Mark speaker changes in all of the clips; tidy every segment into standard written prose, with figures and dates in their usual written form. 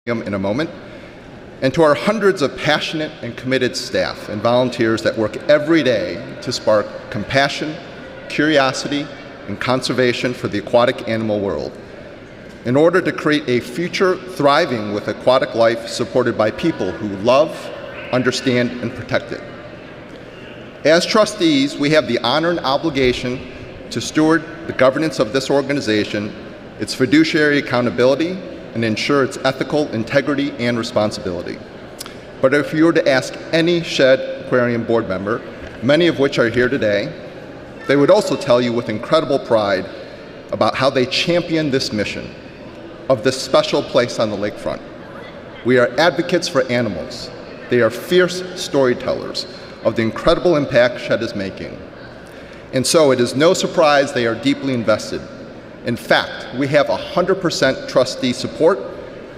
Speaker 1: in a moment, and to our hundreds of passionate and committed staff and volunteers that work every day to spark compassion, curiosity, and conservation for the aquatic animal world, in order to create a future thriving with aquatic life supported by people who love, understand, and protect it. As trustees, we have the honor and obligation to steward the governance of this organization, its fiduciary accountability, and ensure its ethical integrity and responsibility. But if you were to ask any Shedd Aquarium board member, many of which are here today, they would also tell you with incredible pride about how they champion this mission of this special place on the lakefront. We are advocates for animals. They are fierce storytellers of the incredible impact Shedd is making. And so it is no surprise they are deeply invested. In fact, we have 100% trustee support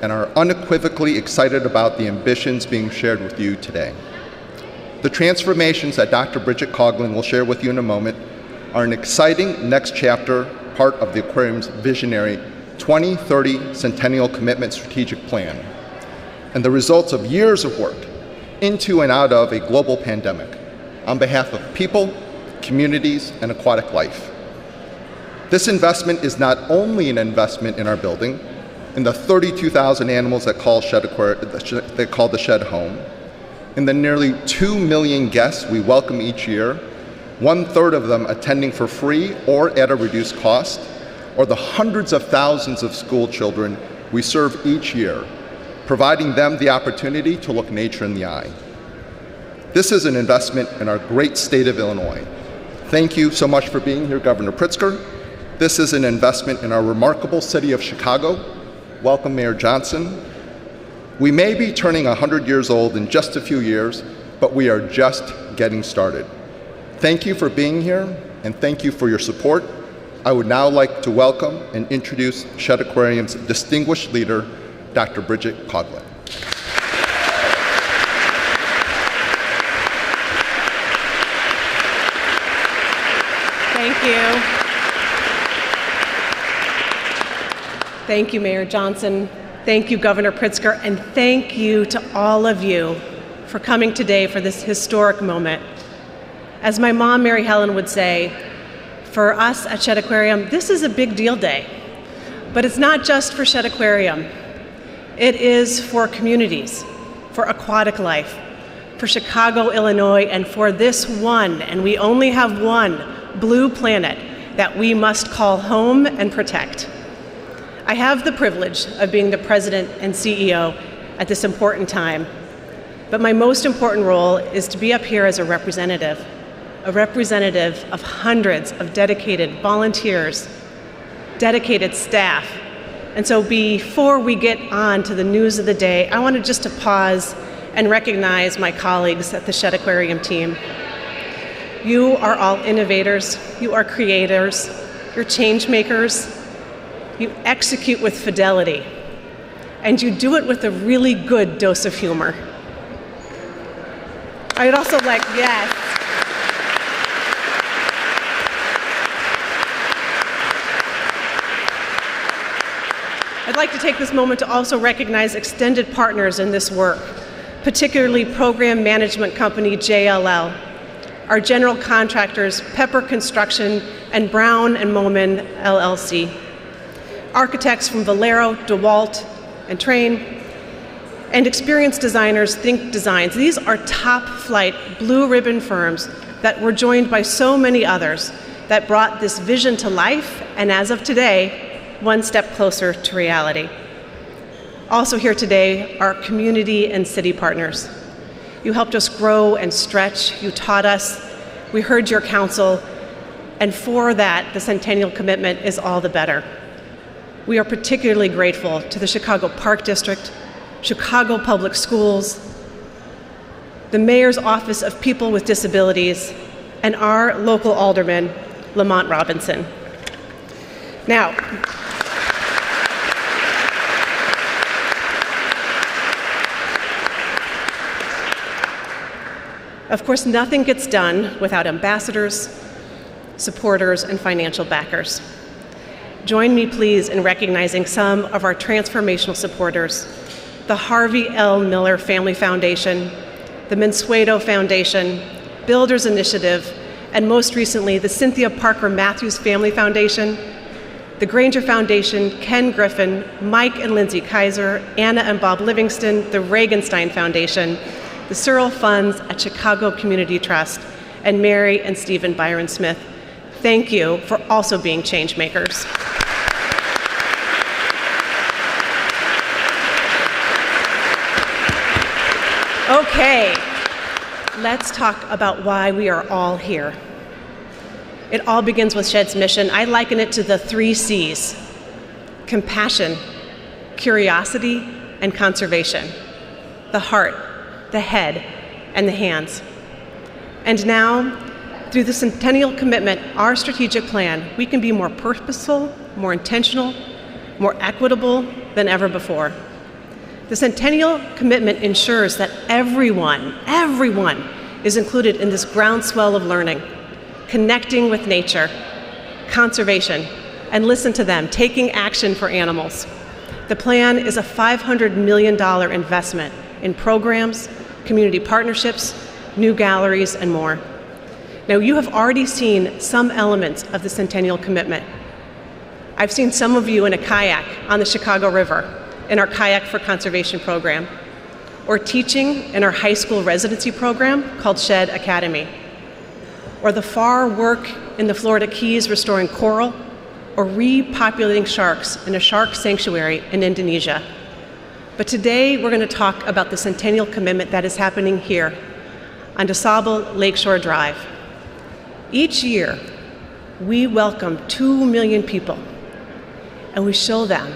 Speaker 1: and are unequivocally excited about the ambitions being shared with you today. The transformations that Dr. Bridget Coughlin will share with you in a moment are an exciting next chapter, part of the aquarium's visionary 2030 Centennial Commitment strategic plan, and the results of years of work into and out of a global pandemic on behalf of people, communities, and aquatic life. This investment is not only an investment in our building, in the 32,000 animals that call the Shedd home, in the nearly 2 million guests we welcome each year, 1/3 of them attending for free or at a reduced cost, or the hundreds of thousands of school children we serve each year, providing them the opportunity to look nature in the eye. This is an investment in our great state of Illinois. Thank you so much for being here, Governor Pritzker. This is an investment in our remarkable city of Chicago. Welcome, Mayor Johnson. We may be turning 100 years old in just a few years, but we are just getting started. Thank you for being here, and thank you for your support. I would now like to welcome and introduce Shedd Aquarium's distinguished leader, Dr. Bridget Coughlin.
Speaker 2: Thank you. Thank you, Mayor Johnson. Thank you, Governor Pritzker, and thank you to all of you for coming today for this historic moment. As my mom, Mary Helen, would say, for us at Shedd Aquarium, this is a big deal day. But it's not just for Shedd Aquarium. It is for communities, for aquatic life, for Chicago, Illinois, and for this one, and we only have one, blue planet that we must call home and protect. I have the privilege of being the president and CEO at this important time, but my most important role is to be up here as a representative of hundreds of dedicated volunteers, dedicated staff. And so before we get on to the news of the day, I wanted just to pause and recognize my colleagues at the Shedd Aquarium team. You are all innovators, you are creators, you're change makers, you execute with fidelity, and you do it with a really good dose of humor. I would also like, yes. I'd like to take this moment to also recognize extended partners in this work, particularly program management company JLL, our general contractors Pepper Construction and Brown and Moman LLC, architects from Valero, DeWalt, and Train, and experienced designers Think Designs. These are top-flight blue ribbon firms that were joined by so many others that brought this vision to life, and as of today, one step closer to reality. Also here today are community and city partners. You helped us grow and stretch, you taught us, we heard your counsel, and for that, the Centennial Commitment is all the better. We are particularly grateful to the Chicago Park District, Chicago Public Schools, the Mayor's Office of People with Disabilities, and our local alderman, Lamont Robinson. Now, of course, nothing gets done without ambassadors, supporters, and financial backers. Join me, please, in recognizing some of our transformational supporters. the Harvey L. Miller Family Foundation, the Mansueto Foundation, Builders Initiative, and most recently, the Cynthia Parker Matthews Family Foundation, the Granger Foundation, Ken Griffin, Mike and Lindsay Kaiser, Anna and Bob Livingston, the Regenstein Foundation, the Searle Funds at Chicago Community Trust, and Mary and Stephen Byron Smith. Thank you for also being change makers. Okay, let's talk about why we are all here. It all begins with Shedd's mission. I liken it to the 3 C's: compassion, curiosity, and conservation. The heart, the head, and the hands. And now, through the Centennial Commitment, our strategic plan, we can be more purposeful, more intentional, more equitable than ever before. The Centennial Commitment ensures that everyone is included in this groundswell of learning, connecting with nature, conservation, and listen to them, taking action for animals. The plan is a $500 million investment in programs, community partnerships, new galleries, and more. Now, you have already seen some elements of the Centennial Commitment. I've seen some of you in a kayak on the Chicago River in our Kayak for Conservation program, or teaching in our high school residency program called Shedd Academy, or the far work in the Florida Keys restoring coral, or repopulating sharks in a shark sanctuary in Indonesia. But today we're going to talk about the Centennial Commitment that is happening here on DeSable Lakeshore Drive. Each year, we welcome 2 million people, and we show them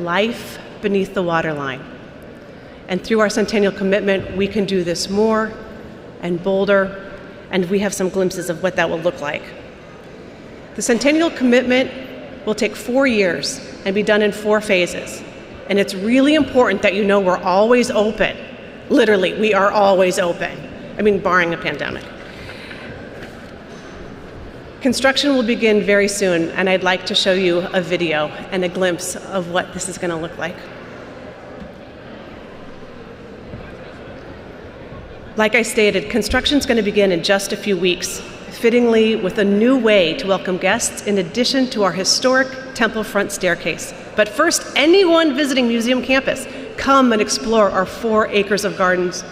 Speaker 2: life beneath the waterline. And through our Centennial Commitment, we can do this more and bolder, and we have some glimpses of what that will look like. The Centennial Commitment will take 4 years and be done in 4 phases. And it's really important that you know we're always open. Literally, we are always open. I mean, barring a pandemic. Construction will begin very soon, and I'd like to show you a video and a glimpse of what this is going to look like. Like I stated, construction's going to begin in just a few weeks, fittingly with a new way to welcome guests in addition to our historic temple front staircase. But first, anyone visiting museum campus, come and explore our 4 acres of gardens,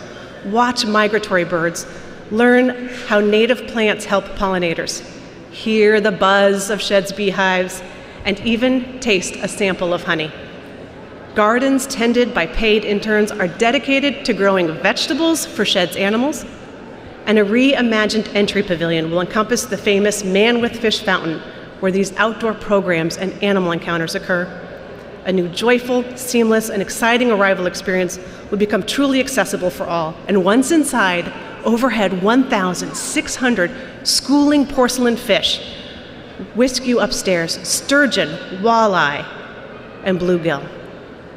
Speaker 2: watch migratory birds, learn how native plants help pollinators, hear the buzz of Shedd's beehives, and even taste a sample of honey. Gardens tended by paid interns are dedicated to growing vegetables for Shedd's animals, and a reimagined entry pavilion will encompass the famous Man with Fish fountain, where these outdoor programs and animal encounters occur. A new joyful, seamless, and exciting arrival experience will become truly accessible for all. And once inside, overhead 1,600 schooling porcelain fish whisk you upstairs, sturgeon, walleye, and bluegill.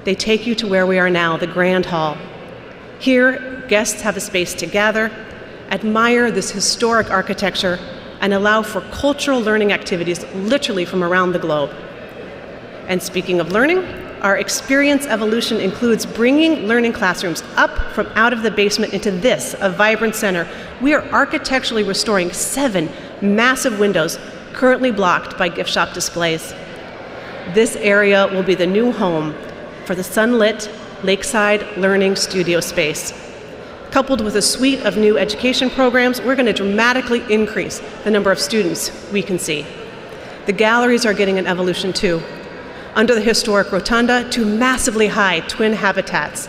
Speaker 2: They take you to where we are now, the Grand Hall. Here, guests have a space to gather, admire this historic architecture, and allow for cultural learning activities literally from around the globe. And speaking of learning, our experience evolution includes bringing learning classrooms up from out of the basement into this, a vibrant center. We are architecturally restoring 7 massive windows currently blocked by gift shop displays. This area will be the new home for the sunlit Lakeside Learning Studio space. Coupled with a suite of new education programs, we're going to dramatically increase the number of students we can see. The galleries are getting an evolution too. Under the historic rotunda, 2 massively high twin habitats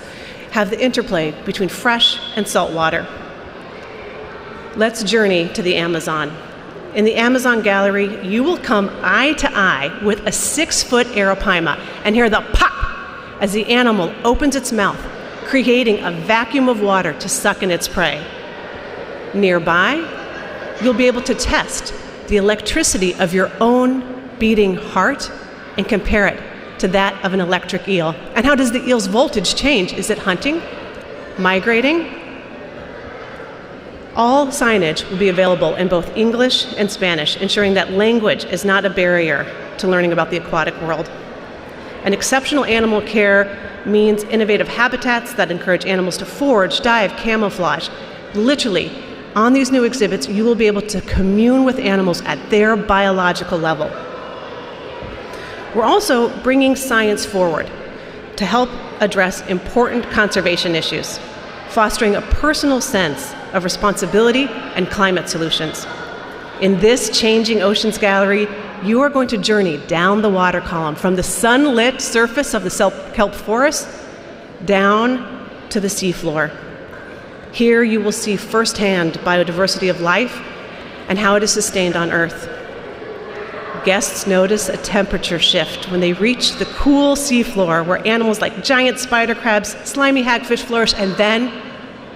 Speaker 2: have the interplay between fresh and salt water. Let's journey to the Amazon. In the Amazon gallery, you will come eye to eye with a 6-foot arapaima and hear the pop as the animal opens its mouth, creating a vacuum of water to suck in its prey. Nearby, you'll be able to test the electricity of your own beating heart and compare it to that of an electric eel. And how does the eel's voltage change? Is it hunting? Migrating? All signage will be available in both English and Spanish, ensuring that language is not a barrier to learning about the aquatic world. And exceptional animal care means innovative habitats that encourage animals to forage, dive, camouflage. Literally, on these new exhibits, you will be able to commune with animals at their biological level. We're also bringing science forward to help address important conservation issues, fostering a personal sense of responsibility and climate solutions. In this Changing Oceans Gallery, you are going to journey down the water column from the sunlit surface of the kelp forest down to the seafloor. Here you will see firsthand biodiversity of life and how it is sustained on Earth. Guests notice a temperature shift when they reach the cool seafloor where animals like giant spider crabs, slimy hagfish flourish, and then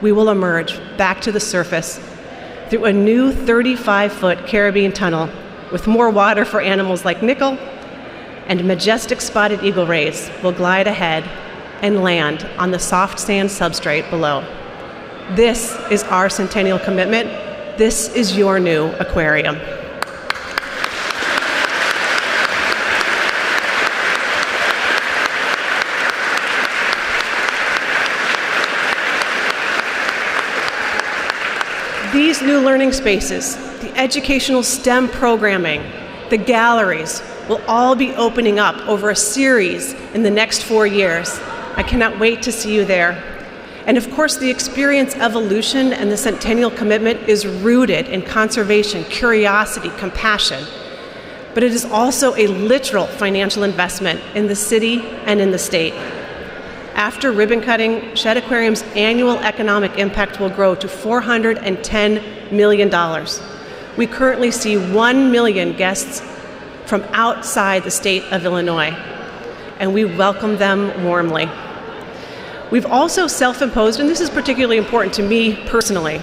Speaker 2: we will emerge back to the surface through a new 35-foot Caribbean tunnel with more water for animals like nickel, and majestic spotted eagle rays will glide ahead and land on the soft sand substrate below. This is our Centennial Commitment. This is your new aquarium. These new learning spaces, the educational STEM programming, the galleries, will all be opening up over a series in the next 4 years. I cannot wait to see you there. And of course, the experience evolution and the Centennial Commitment is rooted in conservation, curiosity, compassion. But it is also a literal financial investment in the city and in the state. After ribbon cutting, Shedd Aquarium's annual economic impact will grow to $410 million. We currently see 1 million guests from outside the state of Illinois, and we welcome them warmly. We've also self-imposed, and this is particularly important to me personally,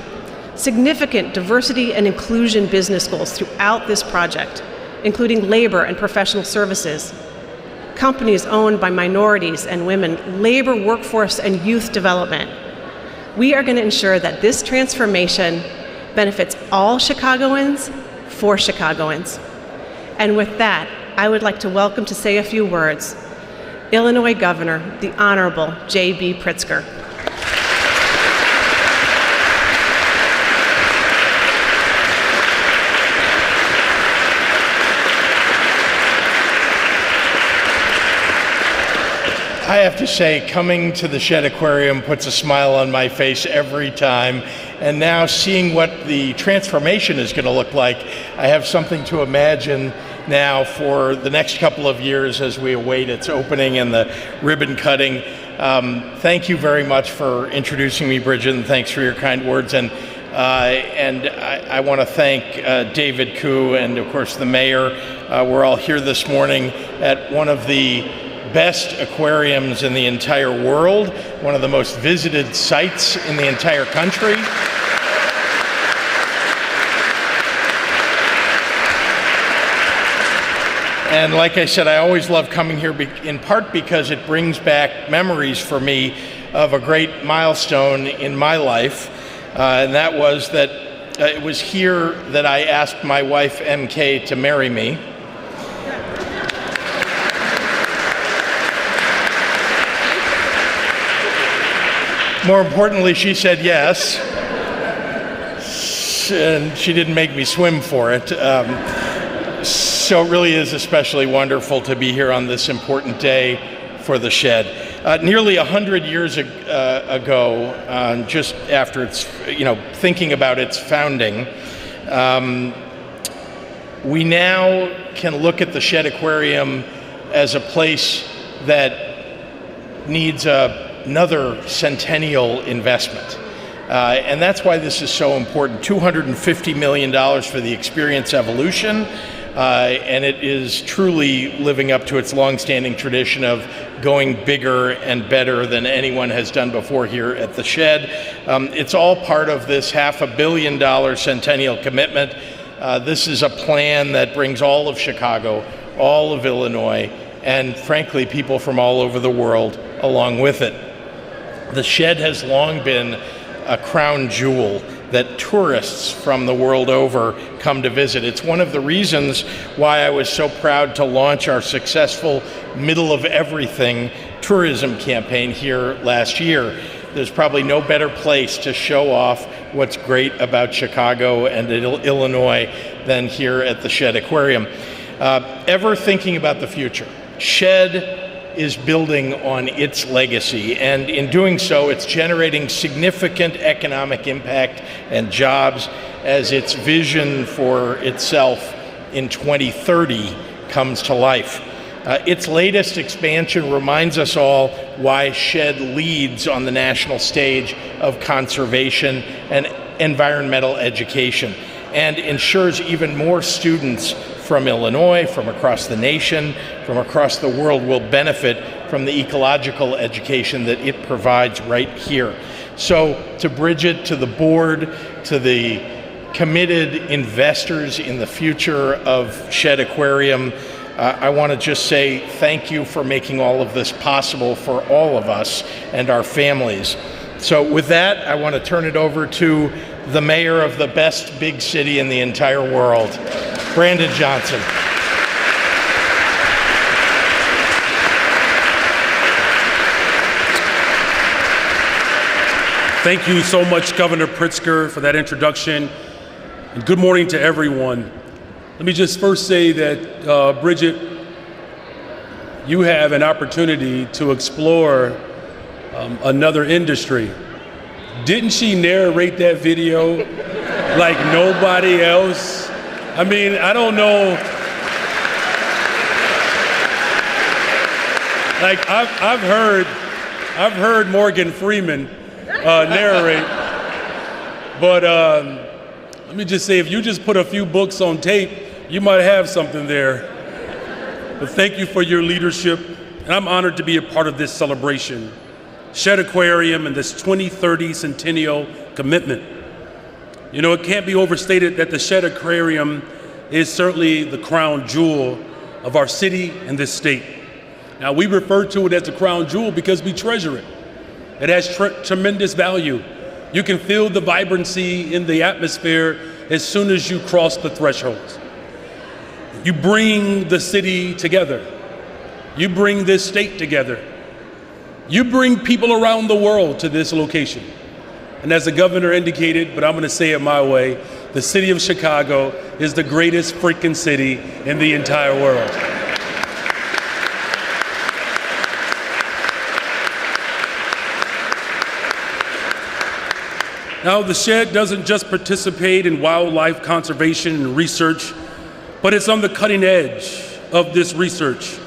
Speaker 2: significant diversity and inclusion business goals throughout this project, including labor and professional services, companies owned by minorities and women, labor, workforce, and youth development. We are going to ensure that this transformation benefits all Chicagoans for Chicagoans. And with that, I would like to welcome to say a few words Illinois Governor, the Honorable J.B. Pritzker.
Speaker 3: I have to say, coming to the Shedd Aquarium puts a smile on my face every time. And now seeing what the transformation is going to look like, I have something to imagine now for the next couple of years as we await its opening and the ribbon cutting. Thank you very much for introducing me, Bridget, and thanks for your kind words. And I want to thank David Koo and, of course, the mayor. We're all here this morning at one of the best aquariums in the entire world, one of the most visited sites in the entire country. And like I said, I always love coming here in part because it brings back memories for me of a great milestone in my life, and that was that it was here that I asked my wife, MK, to marry me. More importantly, she said yes, and she didn't make me swim for it. So it really is especially wonderful to be here on this important day for the Shedd. Nearly 100 years ago, just after its, thinking about its founding, we now can look at the Shedd Aquarium as a place that needs another centennial investment. And that's why this is so important. $250 million for the experience evolution. And it is truly living up to its longstanding tradition of going bigger and better than anyone has done before here at the Shedd. It's all part of this $500 million Centennial Commitment. This is a plan that brings all of Chicago, all of Illinois, and frankly, people from all over the world along with it. The Shedd has long been a crown jewel that tourists from the world over come to visit. It's one of the reasons why I was so proud to launch our successful Middle of Everything tourism campaign here last year. There's probably no better place to show off what's great about Chicago and Illinois than here at the Shedd Aquarium. Ever thinking about the future, Shedd is building on its legacy, and in doing so, it's generating significant economic impact and jobs as its vision for itself in 2030 comes to life. Its latest expansion reminds us all why Shedd leads on the national stage of conservation and environmental education, and ensures even more students from Illinois, from across the nation, from across the world will benefit from the ecological education that it provides right here. So to Bridget, to the board, to the committed investors in the future of Shedd Aquarium, I want to just say thank you for making all of this possible for all of us and our families. So with that, I want to turn it over to the mayor of the best big city in the entire world, Brandon Johnson.
Speaker 4: Thank you so much, Governor Pritzker, for that introduction. And good morning to everyone. Let me just first say that, Bridget, you have an opportunity to explore another industry. Didn't she narrate that video like nobody else? I mean, I don't know. Like I've heard Morgan Freeman narrate, but let me just say, if you just put a few books on tape, you might have something there. But thank you for your leadership, and I'm honored to be a part of this celebration. Shedd Aquarium and this 2030 Centennial Commitment. You know, it can't be overstated that the Shedd Aquarium is certainly the crown jewel of our city and this state. Now, we refer to it as the crown jewel because we treasure it. It has tremendous value. You can feel the vibrancy in the atmosphere as soon as you cross the thresholds. You bring the city together. You bring this state together. You bring people around the world to this location. And as the governor indicated, but I'm going to say it my way, the city of Chicago is the greatest freaking city in the entire world. Now, the Shedd doesn't just participate in wildlife conservation and research, but it's on the cutting edge of this research,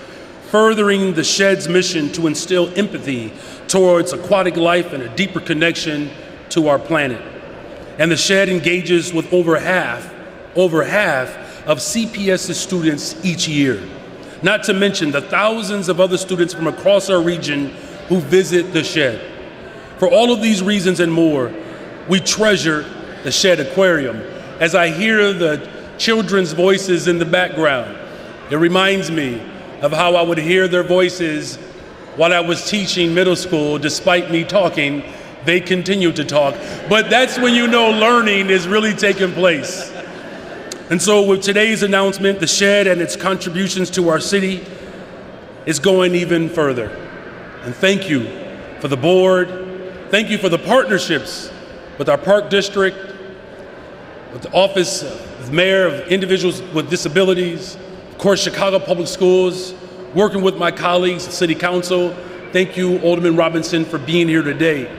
Speaker 4: furthering the Shedd's mission to instill empathy towards aquatic life and a deeper connection to our planet. And the Shedd engages with over half of CPS's students each year, not to mention the thousands of other students from across our region who visit the Shedd. For all of these reasons and more, we treasure the Shedd Aquarium. As I hear the children's voices in the background, it reminds me of how I would hear their voices while I was teaching middle school. Despite me talking, they continue to talk. But that's when you know learning is really taking place. And so with today's announcement, the Shedd and its contributions to our city is going even further. And thank you for the board. Thank you for the partnerships with our park district, with the Office of Mayor of Individuals with Disabilities, of course, Chicago Public Schools, working with my colleagues at City Council. Thank you, Alderman Robinson, for being here today.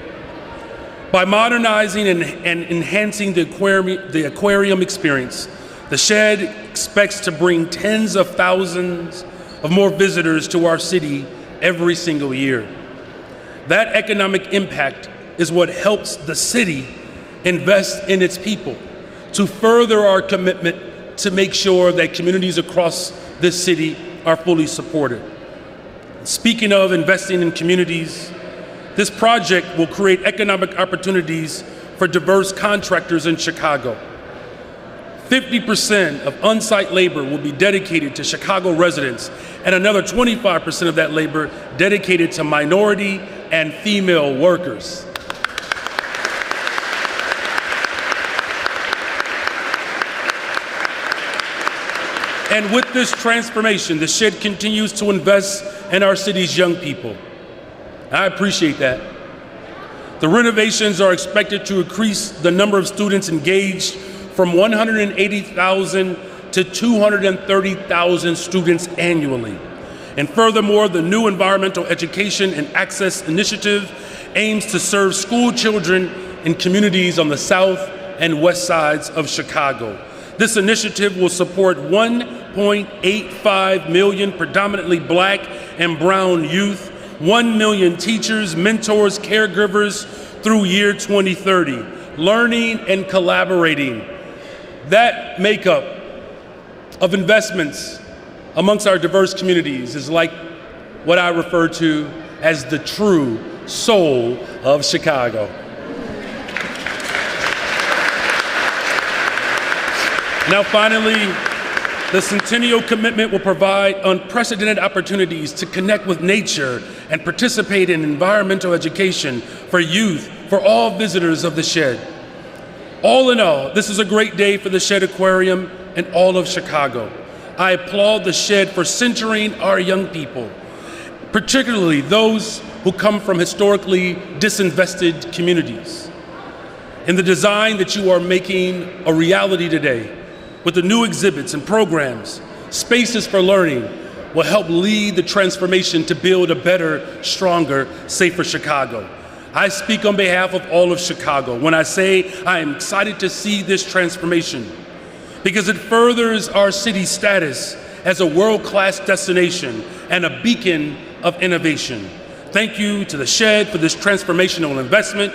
Speaker 4: By modernizing and enhancing the aquarium experience, the Shedd expects to bring tens of thousands of more visitors to our city every single year. That economic impact is what helps the city invest in its people to further our commitment to make sure that communities across this city are fully supported. Speaking of investing in communities, this project will create economic opportunities for diverse contractors in Chicago. 50% of on-site labor will be dedicated to Chicago residents, and another 25% of that labor dedicated to minority and female workers. And with this transformation, the Shedd continues to invest in our city's young people. I appreciate that. The renovations are expected to increase the number of students engaged from 180,000 to 230,000 students annually. And furthermore, the new Environmental Education and Access Initiative aims to serve school children in communities on the south and west sides of Chicago. This initiative will support 1.85 million predominantly Black and brown youth, 1 million teachers, mentors, caregivers through year 2030, learning and collaborating. That makeup of investments amongst our diverse communities is like what I refer to as the true soul of Chicago. Now finally, the Centennial Commitment will provide unprecedented opportunities to connect with nature and participate in environmental education for youth, for all visitors of the Shedd. All in all, this is a great day for the Shedd Aquarium and all of Chicago. I applaud the Shedd for centering our young people, particularly those who come from historically disinvested communities. In the design that you are making a reality today, with the new exhibits and programs, Spaces for Learning will help lead the transformation to build a better, stronger, safer Chicago. I speak on behalf of all of Chicago when I say I am excited to see this transformation because it furthers our city's status as a world-class destination and a beacon of innovation. Thank you to the Shedd for this transformational investment.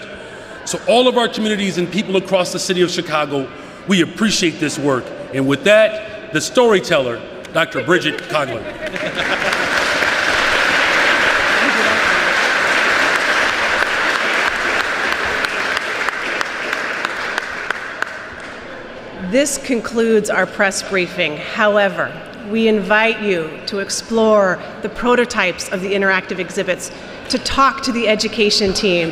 Speaker 4: To all of our communities and people across the city of Chicago, we appreciate this work. And with that, the storyteller, Dr. Bridget Coughlin.
Speaker 2: This concludes our press briefing. However, we invite you to explore the prototypes of the interactive exhibits, to talk to the education team,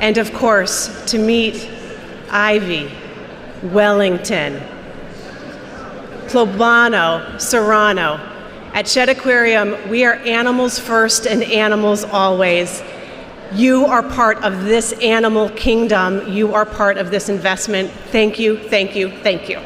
Speaker 2: and of course, to meet Ivy, Wellington, Plobano, Serrano. At Shedd Aquarium, we are animals first and animals always. You are part of this animal kingdom. You are part of this investment. Thank you, thank you, thank you.